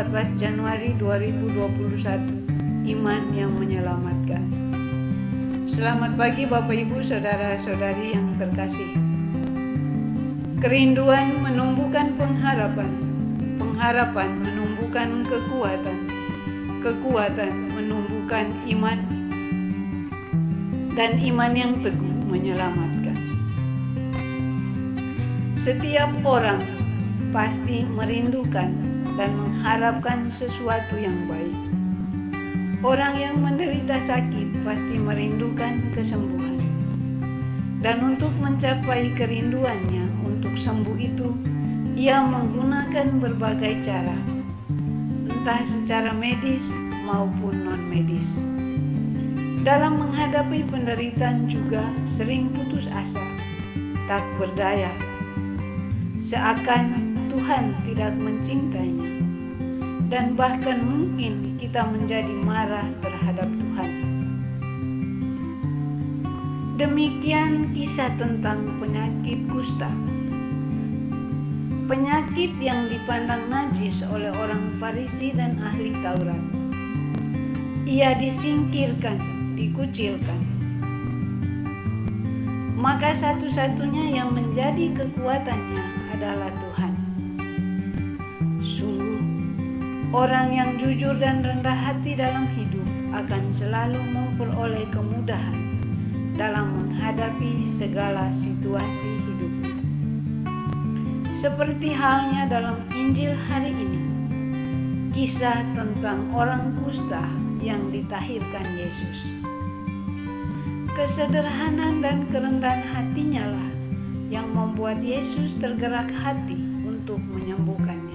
14 Januari 2021, Iman yang Menyelamatkan. Selamat pagi Bapak Ibu Saudara-saudari yang terkasih. Kerinduan menumbuhkan pengharapan, pengharapan menumbuhkan kekuatan, kekuatan menumbuhkan iman, dan iman yang teguh menyelamatkan. Setiap orang pasti merindukan dan mengharapkan sesuatu yang baik. Orang yang menderita sakit pasti merindukan kesembuhan. Dan untuk mencapai kerinduannya untuk sembuh itu, ia menggunakan berbagai cara, entah secara medis maupun non-medis. Dalam menghadapi penderitaan juga sering putus asa, tak berdaya, seakan Tuhan tidak mencintainya, dan bahkan mungkin kita menjadi marah terhadap Tuhan. Demikian kisah tentang penyakit kusta. Penyakit yang dipandang najis oleh orang Farisi dan ahli Taurat. Ia disingkirkan, dikucilkan. Maka satu-satunya yang menjadi kekuatannya adalah Tuhan. Sungguh, orang yang jujur dan rendah hati dalam hidup akan selalu memperoleh kemudahan dalam menghadapi segala situasi hidup. Seperti halnya dalam Injil hari ini, kisah tentang orang kusta yang ditahirkan Yesus. Kesederhanaan dan kerendahan hatinya lah yang membuat Yesus tergerak hati untuk menyembuhkannya.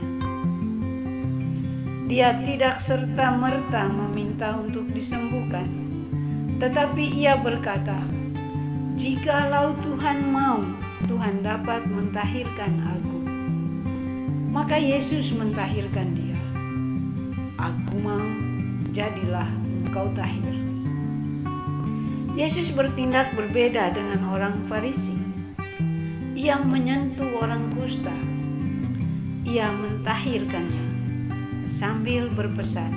Dia tidak serta-merta meminta untuk disembuhkan, tetapi ia berkata, "Jikalau Tuhan mau, Tuhan dapat mentahirkan aku." Maka Yesus mentahirkan dia. "Aku mau, jadilah engkau tahir." Yesus bertindak berbeda dengan orang Farisi. Ia menyentuh orang kusta. Ia mentahirkannya sambil berpesan,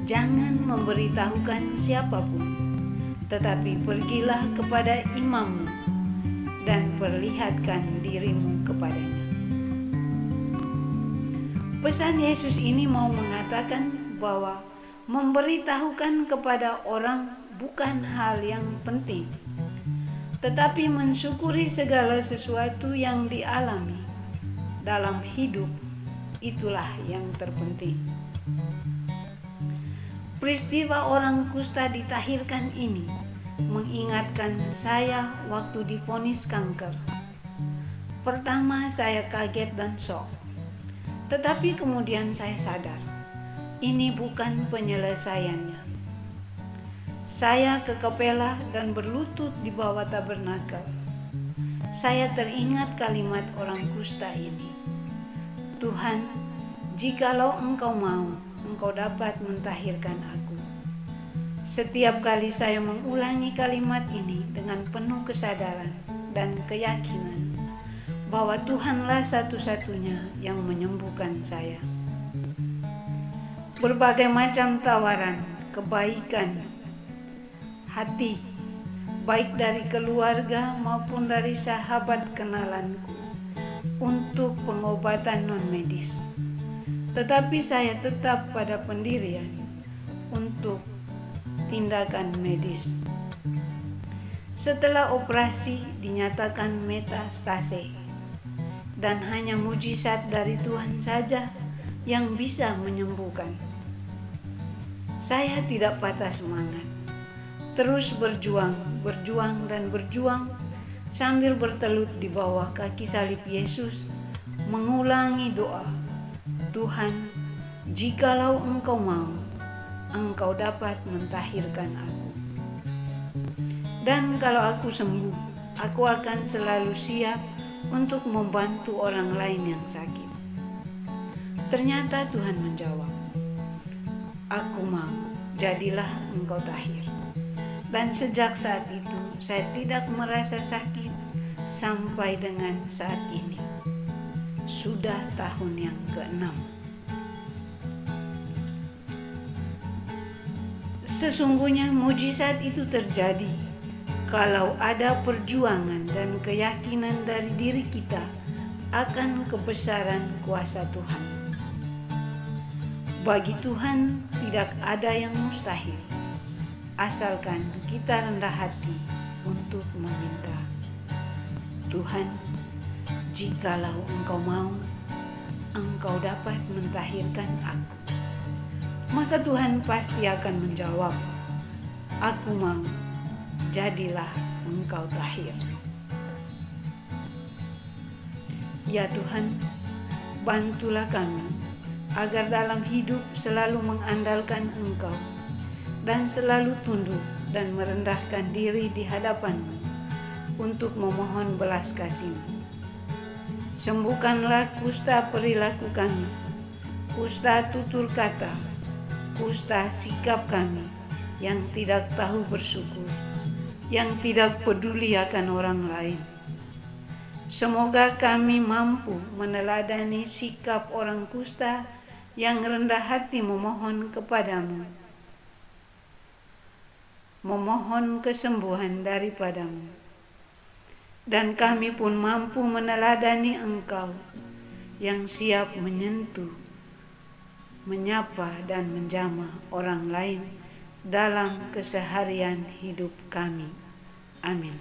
"Jangan memberitahukan siapapun, tetapi pergilah kepada imammu dan perlihatkan dirimu kepadanya." Pesan Yesus ini mau mengatakan bahwa memberitahukan kepada orang bukan hal yang penting, tetapi mensyukuri segala sesuatu yang dialami dalam hidup, itulah yang terpenting. Peristiwa orang kusta ditahirkan ini mengingatkan saya waktu divonis kanker. Pertama saya kaget dan shock, tetapi kemudian saya sadar, ini bukan penyelesaiannya. Saya ke kapela dan berlutut di bawah tabernakel. Saya teringat kalimat orang kusta ini, "Tuhan, jikalau engkau mau, engkau dapat mentahirkan aku." Setiap kali saya mengulangi kalimat ini dengan penuh kesadaran dan keyakinan bahwa Tuhanlah satu-satunya yang menyembuhkan saya. Berbagai macam tawaran, kebaikan hati, baik dari keluarga maupun dari sahabat kenalanku, untuk pengobatan non-medis. Tetapi saya tetap pada pendirian untuk tindakan medis. Setelah operasi dinyatakan metastase, dan hanya mujizat dari Tuhan saja yang bisa menyembuhkan. Saya tidak patah semangat. Terus berjuang dan berjuang sambil bertelut di bawah kaki salib Yesus, mengulangi doa, "Tuhan, jikalau engkau mau, engkau dapat mentahirkan aku. Dan kalau aku sembuh, aku akan selalu siap untuk membantu orang lain yang sakit." Ternyata Tuhan menjawab, "Aku mau, jadilah engkau tahir." Dan sejak saat itu saya tidak merasa sakit sampai dengan saat ini. Sudah tahun yang ke-6. Sesungguhnya mujizat itu terjadi kalau ada perjuangan dan keyakinan dari diri kita akan kebesaran kuasa Tuhan. Bagi Tuhan tidak ada yang mustahil, asalkan kita rendah hati untuk meminta. Tuhan, jikalau Engkau mau, Engkau dapat mentahirkan aku. Maka Tuhan pasti akan menjawab, aku mau, jadilah Engkau tahir. Ya Tuhan, bantulah kami agar dalam hidup selalu mengandalkan Engkau dan selalu tunduk dan merendahkan diri di hadapan-Mu untuk memohon belas kasih-Mu. Sembuhkanlah kusta perilaku kami, kusta tutur kata, kusta sikap kami yang tidak tahu bersyukur, yang tidak peduli akan orang lain. Semoga kami mampu meneladani sikap orang kusta yang rendah hati memohon kepadamu, memohon kesembuhan daripadamu. Dan kami pun mampu meneladani Engkau yang siap menyentuh, menyapa dan menjamah orang lain dalam keseharian hidup kami. Amin.